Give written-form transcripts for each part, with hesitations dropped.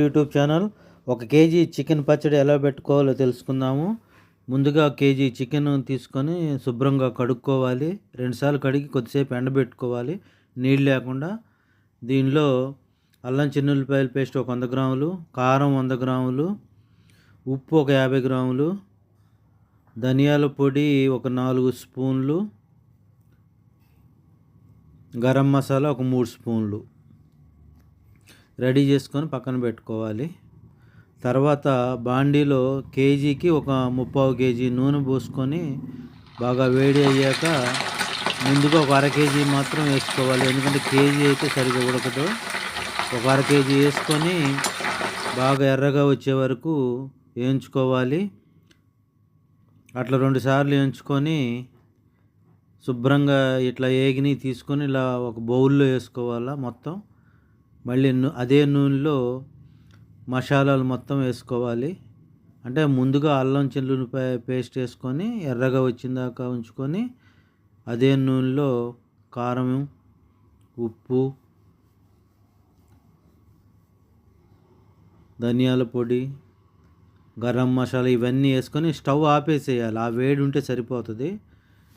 YouTube channel. 1 KG chicken పచ్చడి ఎలా పెట్టుకోవాలో తెలుసుకుందాము. ముందుగా కేజీ చికెన్ తీసుకొని శుభ్రంగా కడుక్కోవాలి. 2 సార్లు కడిగి కొద్దిసేపు ఎండబెట్టుకోవాలి నీళ్ళు లేకుండా. దీనిలో అల్లం చిన్నుల్లిపాయల పేస్ట్ ఒక 100 గ్రాములు, కారం 100 గ్రాములు, ఉప్పు ఒక 50 గ్రాములు, ధనియాల పొడి ఒక 4 స్పూన్లు, గరం మసాలా ఒక 3 స్పూన్లు రెడీ చేసుకొని పక్కన పెట్టుకోవాలి. తర్వాత బాండీలో కేజీకి ఒక 3/4 కేజీ నూనె పోసుకొని బాగా వేడి అయ్యాక ముందుగా ఒక 1/2 కేజీ మాత్రం వేసుకోవాలి. ఎందుకంటే కేజీ అయితే సరిగా ఉడకదు. ఒక 1/2 కేజీ వేసుకొని బాగా ఎర్రగా వచ్చే వరకు వేయించుకోవాలి. అట్లా 2 సార్లు వేయించుకొని శుభ్రంగా ఇట్లా ఏగిని తీసుకొని ఇలా ఒక బౌల్లో వేసుకోవాలా మొత్తం. మళ్ళీ అదే నూనెలో మసాలాలు మొత్తం వేసుకోవాలి. అంటే ముందుగా అల్లం చిన్నుల్లిపాయ పేస్ట్ వేసుకొని ఎర్రగా వచ్చిందాకా ఉంచుకొని అదే నూనెలో కారం, ఉప్పు, ధనియాల పొడి, గరం మసాలా ఇవన్నీ వేసుకొని స్టవ్ ఆపేసేయాలి. ఆ వేడి ఉంటే సరిపోతుంది.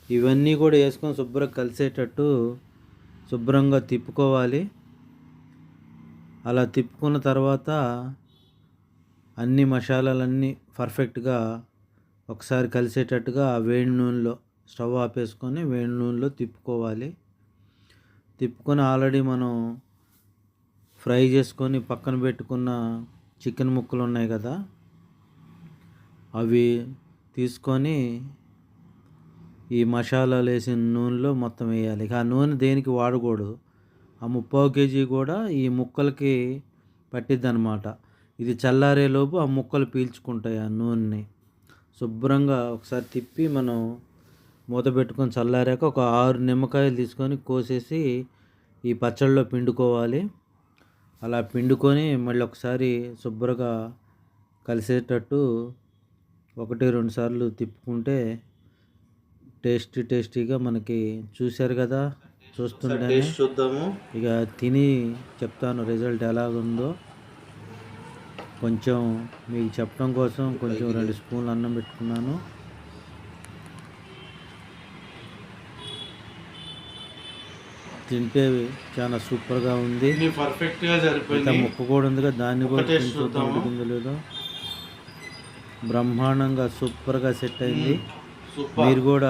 ఇవన్నీ కూడా వేసుకొని శుభ్రంగా కలిసేటట్టు శుభ్రంగా తిప్పుకోవాలి. అలా తిప్పుకున్న తర్వాత అన్ని మసాలాలన్నీ పర్ఫెక్ట్గా ఒకసారి కలిసేటట్టుగా వేడి నూనెలో స్టవ్ ఆపేసుకొని వేడి నూనెలో తిప్పుకోవాలి. తిప్పుకొని ఆల్రెడీ మనం ఫ్రై చేసుకొని పక్కన పెట్టుకున్న చికెన్ ముక్కలు ఉన్నాయి కదా, అవి తీసుకొని ఈ మసాలాలు వేసిన నూనెలో మొత్తం వేయాలి. ఆ నూనె దేనికి వాడకూడదు. ఆ 3/4 కేజీ కూడా ఈ ముక్కలకి పట్టిద్ది అనమాట. ఇది చల్లారేలోపు ఆ ముక్కలు పీల్చుకుంటాయి ఆ నూనెని. శుభ్రంగా ఒకసారి తిప్పి మనం మూత పెట్టుకొని చల్లారాక ఒక 6 నిమ్మకాయలు తీసుకొని కోసేసి ఈ పచ్చళ్ళలో పిండుకోవాలి. అలా పిండుకొని మళ్ళీ ఒకసారి శుభ్రంగా కలిసేటట్టు 1-2 సార్లు తిప్పుకుంటే టేస్టీగా మనకి చూశారు కదా, చూస్తుంటే చూద్దాము. ఇక తిని చెప్తాను రిజల్ట్ ఎలాగుందో. కొంచెం మీకు చెప్పడం కోసం కొంచెం 2 స్పూన్లు అన్నం పెట్టుకున్నాను. తింటే చాలా సూపర్గా ఉంది. ఇంకా ముక్క కూడా ఉంది కదా, దాన్ని కూడా చూద్దాం ఉడికిందో లేదో. బ్రహ్మాండంగా సూపర్గా సెట్ అయింది. మీరు కూడా